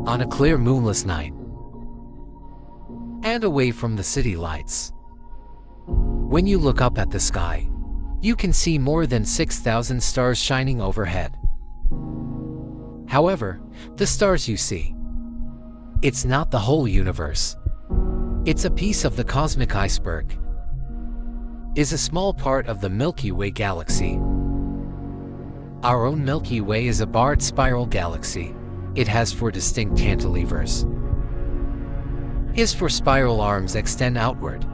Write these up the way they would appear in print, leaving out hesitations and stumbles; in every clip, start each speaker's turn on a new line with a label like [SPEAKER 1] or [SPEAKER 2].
[SPEAKER 1] on a clear moonless night, and away from the city lights. When you look up at the sky, you can see more than 6,000 stars shining overhead. However, the stars you see, it's not the whole universe. It's a piece of the cosmic iceberg. Is a small part of the Milky Way galaxy. Our own Milky Way is a barred spiral galaxy. It has 4 distinct cantilevers. His 4 spiral arms extend outward.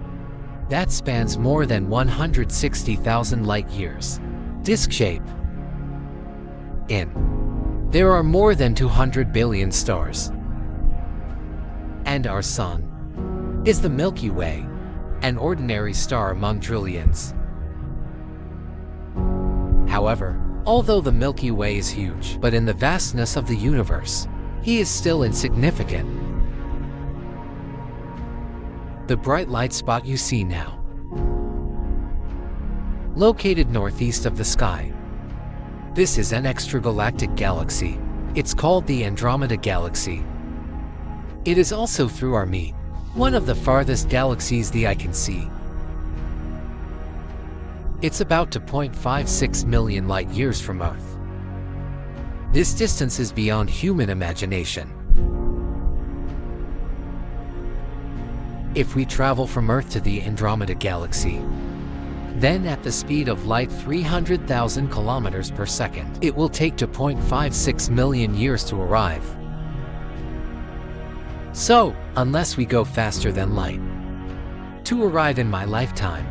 [SPEAKER 1] That spans more than 160,000 light-years. Disk shape. There are more than 200 billion stars. And our Sun is the Milky Way, an ordinary star among trillions. However, although the Milky Way is huge, but in the vastness of the universe, he is still insignificant. The bright light spot you see now, located northeast of the sky. This is an extragalactic galaxy. It's called the Andromeda Galaxy. It is also through our meet, one of the farthest galaxies the eye can see. It's about 2.56 million light-years from Earth. This distance is beyond human imagination. If we travel from Earth to the Andromeda Galaxy, then at the speed of light 300,000 kilometers per second, it will take 2.56 million years to arrive. So, unless we go faster than light, to arrive in my lifetime,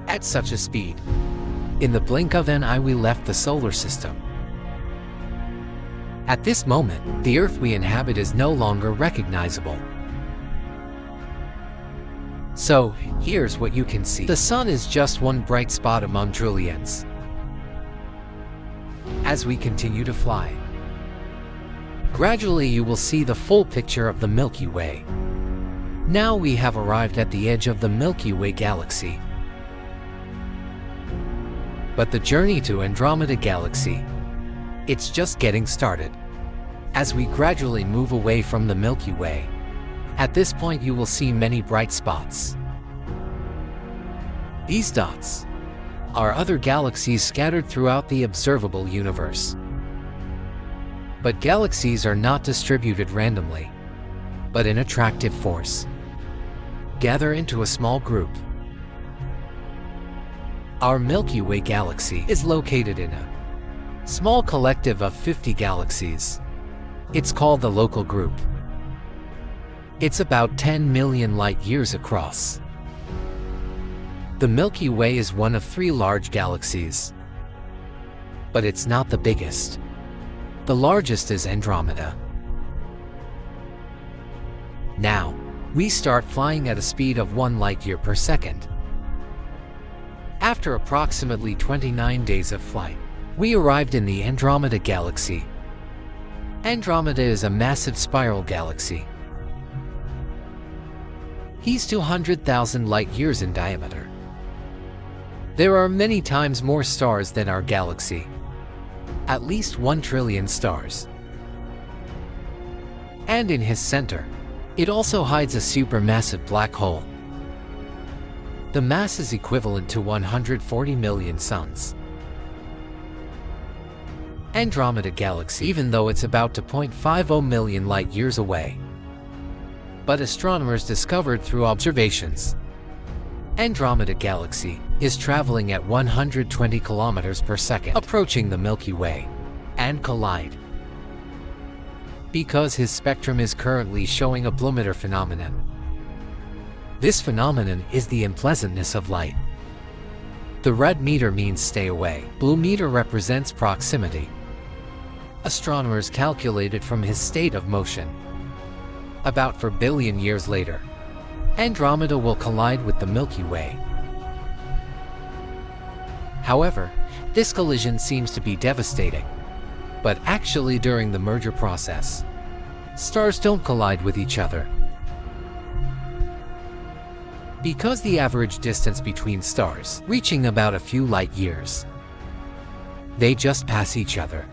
[SPEAKER 1] at such a speed, in the blink of an eye we left the solar system. At this moment, the Earth we inhabit is no longer recognizable. So, here's what you can see. The Sun is just one bright spot among trillions. As we continue to fly, gradually you will see the full picture of the Milky Way. Now we have arrived at the edge of the Milky Way galaxy. But the journey to Andromeda Galaxy, it's just getting started. As we gradually move away from the Milky Way, at this point you will see many bright spots. These dots are other galaxies scattered throughout the observable universe. But galaxies are not distributed randomly, but in attractive force. Gather into a small group. Our Milky Way galaxy is located in a small collective of 50 galaxies. It's called the local group. It's about 10 million light-years across. The Milky Way is one of 3 large galaxies, but it's not the biggest. The largest is Andromeda. Now, we start flying at a speed of 1 light-year per second. After approximately 29 days of flight, we arrived in the Andromeda Galaxy. Andromeda is a massive spiral galaxy. He's 200,000 light-years in diameter. There are many times more stars than our galaxy. At least 1 trillion stars. And in his center, it also hides a supermassive black hole. The mass is equivalent to 140 million suns. Andromeda Galaxy, even though it's about 2.50 million light-years away, but astronomers discovered through observations, Andromeda Galaxy is traveling at 120 kilometers per second, approaching the Milky Way, and collide. Because his spectrum is currently showing a blue meter phenomenon. This phenomenon is the unpleasantness of light. The red meter means stay away. Blue meter represents proximity. Astronomers calculated from his state of motion. About 4 billion years later, Andromeda will collide with the Milky Way. However, this collision seems to be devastating. But actually during the merger process, stars don't collide with each other. Because the average distance between stars reaching about a few light years, they just pass each other.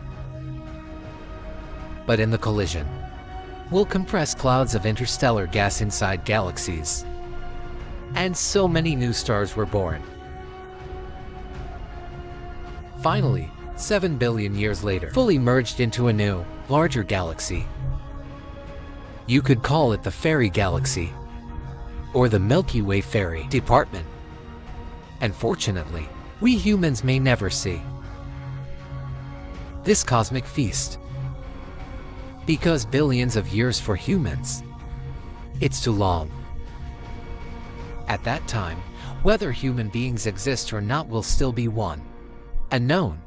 [SPEAKER 1] But in the collision, will compress clouds of interstellar gas inside galaxies. And so many new stars were born. Finally, 7 billion years later, fully merged into a new, larger galaxy. You could call it the Fairy Galaxy, or the Milky Way Fairy Department. And fortunately, we humans may never see this cosmic feast. Because billions of years for humans, it's too long. At that time, whether human beings exist or not will still be one unknown.